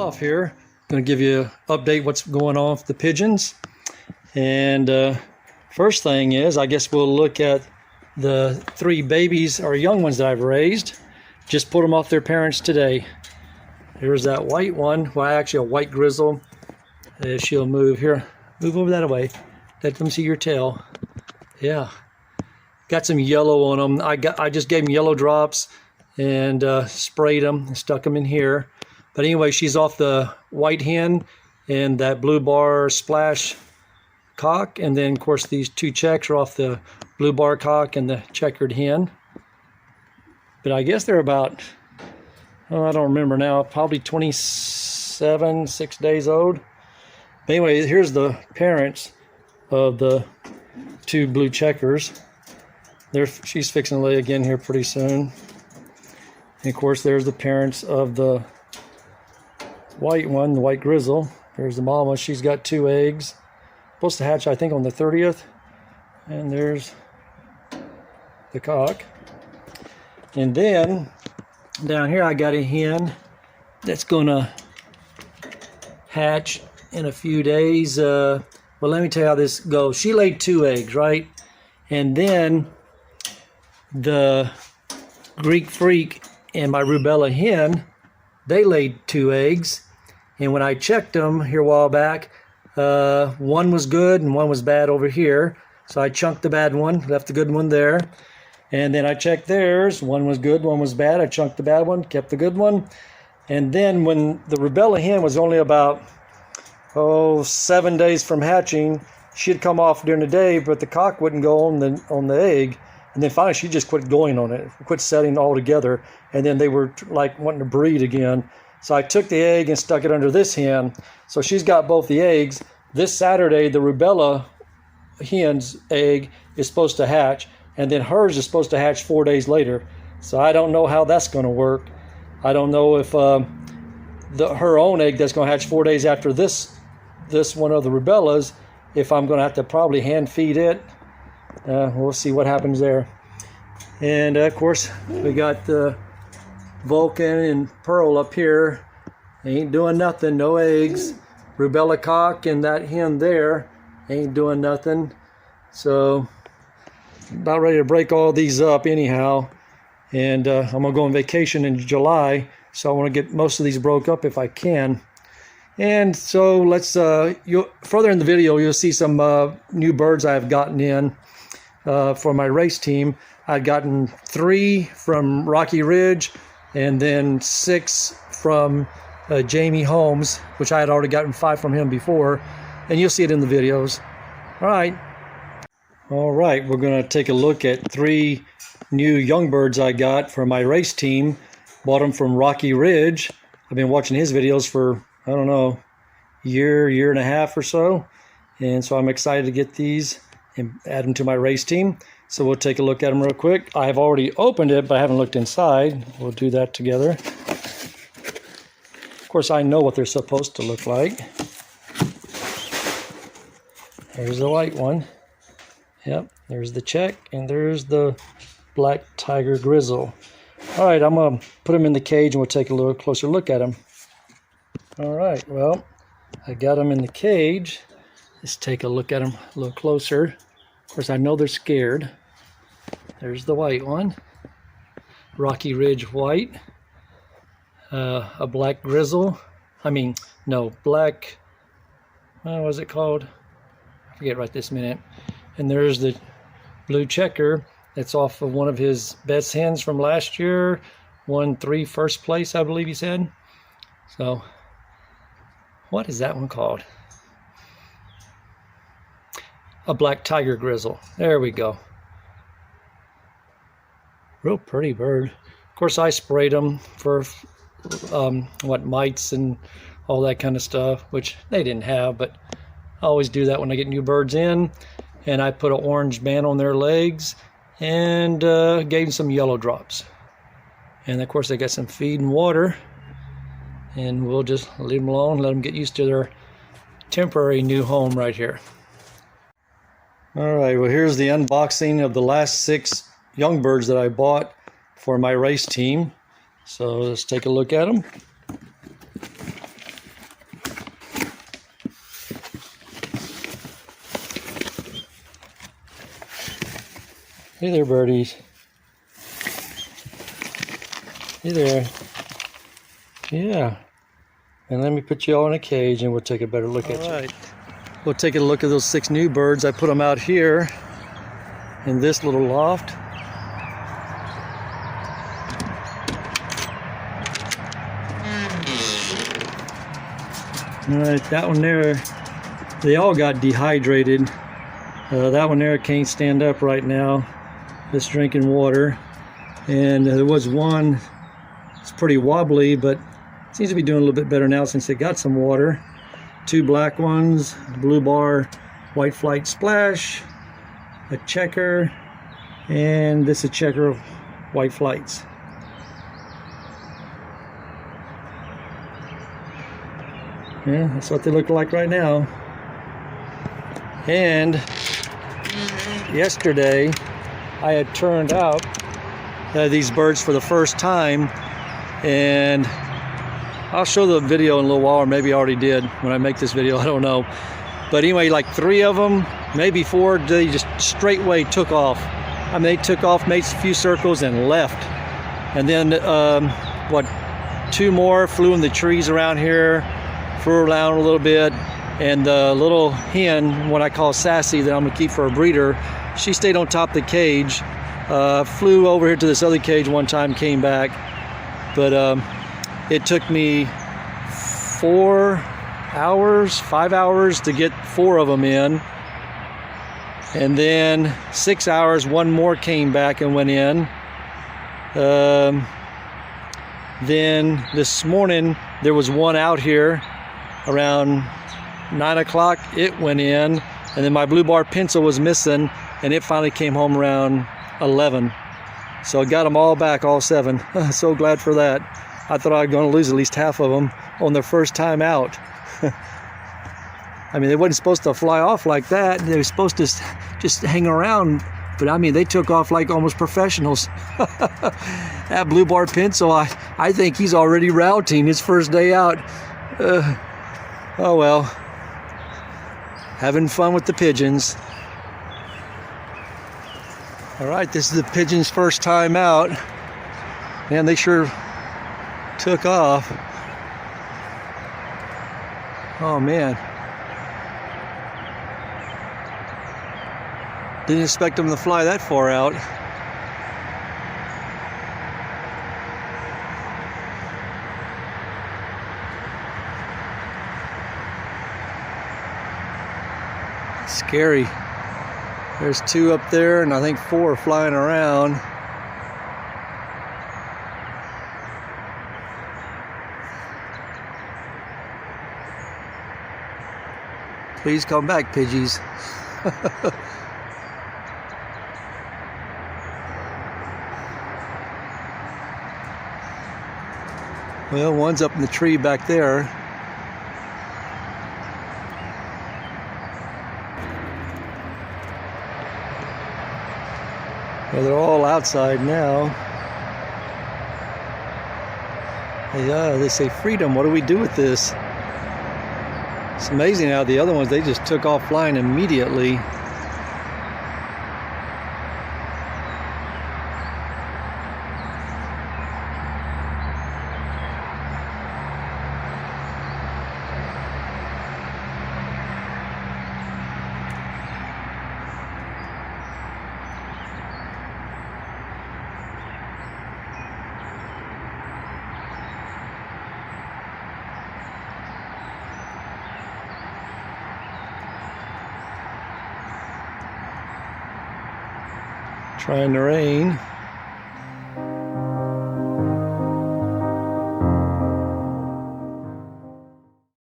Loft here. Going to give you an update what's going on with the pigeons. And first thing is, I guess we'll look at the 3 babies or young ones that I've raised. Just put them off their parents today. Here's that white one. Well, actually a white grizzle. She'll move here. Move over that way. Let them see your tail. Yeah. Got some yellow on them. I just gave them yellow drops and sprayed them and stuck them in here. But anyway, she's off the white hen and that blue bar splash cock. And then, of course, these 2 checks are off the blue bar cock and the checkered hen. But I guess they're about, oh, I don't remember now, probably 6 days old. But anyway, here's the parents of the 2 blue checkers. She's fixing to lay again here pretty soon. And of course, there's the parents of the white one, the white grizzle. There's the mama. She's got 2 eggs. Supposed to hatch, I think, on the 30th. And there's the cock. And then down here, I got a hen that's gonna hatch in a few days. Well, let me tell you how this goes. She laid 2 eggs, right? And then the Greek Freak and my rubella hen, they laid 2 eggs. And when I checked them here a while back, one was good and one was bad over here. So I chunked the bad one, left the good one there. And then I checked theirs. One was good, one was bad. I chunked the bad one, kept the good one. And then when the rubella hen was only about 7 days from hatching, she'd come off during the day, but the cock wouldn't go on the egg. And then finally she just quit going on it, quit setting altogether. And then they were like wanting to breed again. So I took the egg and stuck it under this hen. So she's got both the eggs. This Saturday, the rubella hen's egg is supposed to hatch. And then hers is supposed to hatch 4 days later. So I don't know how that's going to work. I don't know if her own egg that's going to hatch 4 days after this one of the rubellas, if I'm going to have to probably hand feed it. We'll see what happens there. And of course, we got the Vulcan and Pearl up here. Ain't doing nothing, no eggs. Rubella cock and that hen there ain't doing nothing. So about ready to break all these up anyhow. And I'm gonna go on vacation in July, so I want to get most of these broke up if I can. And so let's further in the video, you'll see some new birds I've gotten in for my race team. I've gotten 3 from Rocky Ridge and then 6 from Jamie Holmes, which I had already gotten 5 from him before, and you'll see it in the videos. All right, we're going to take a look at 3 new young birds I got for my race team. Bought them from Rocky Ridge. I've been watching his videos for, I don't know, year and a half or so. And so I'm excited to get these and add them to my race team. So we'll take a look at them real quick. I have already opened it, but I haven't looked inside. We'll do that together. Of course, I know what they're supposed to look like. There's the white one. Yep, there's the check, and there's the black tiger grizzle. All right, I'm going to put them in the cage, and we'll take a little closer look at them. All right, well, I got them in the cage. Let's take a look at them a little closer. Of course, I know they're scared. There's the white one. Rocky Ridge white. A black grizzle. Black, what was it called? I forget right this minute. And there's the blue checker that's off of one of his best hens from last year. Won 3 first place, I believe he said. So, what is that one called? A black tiger grizzle. There we go. Real pretty bird. Of course, I sprayed them for mites and all that kind of stuff, which they didn't have, but I always do that when I get new birds in. And I put an orange band on their legs and gave them some yellow drops. And of course, they got some feed and water. And we'll just leave them alone, let them get used to their temporary new home right here. All right, well, here's the unboxing of the last 6 young birds that I bought for my race team. So let's take a look at them. Hey there, birdies. Hey there. Yeah. And let me put you all in a cage and we'll take a better look at you. All right. We'll take a look at those 6 new birds. I put them out here in this little loft. All right, that one there, they all got dehydrated. That one there can't stand up right now. It's drinking water. And there was one, it's pretty wobbly, but seems to be doing a little bit better now since it got some water. 2 black ones, blue bar, white flight splash, a checker, and this is a checker of white flights. Yeah, that's what they look like right now. And yesterday I had turned out these birds for the first time, and I'll show the video in a little while, or maybe I already did when I make this video, I don't know. But anyway, like 3 of them, maybe 4, they just straightway took off. I mean, they took off, made a few circles and left. And then 2 more flew in the trees around here, flew around a little bit, and the little hen, what I call Sassy, that I'm gonna keep for a breeder, she stayed on top of the cage, flew over here to this other cage one time, came back, but it took me 5 hours to get 4 of them in, and then 6 hours, 1 more came back and went in. Then this morning there was 1 out here around 9 o'clock, it went in, and then my blue bar pencil was missing, and it finally came home around 11. So I got them all back, all 7. So glad for that. I thought I was going to lose at least half of them on their first time out. I mean, they wasn't supposed to fly off like that. They were supposed to just hang around, but I mean, they took off like almost professionals. That blue bar pencil, I think he's already routing his first day out. Oh well, having fun with the pigeons. All right, this is the pigeons' first time out. Man, they sure took off. Oh man. Didn't expect them to fly that far out. Scary. There's 2 up there, and I think 4 are flying around. Please come back, pidgeys. Well, one's up in the tree back there. Well, they're all outside now. They say freedom. What do we do with this? It's amazing how the other ones, they just took off flying immediately. Trying to rain.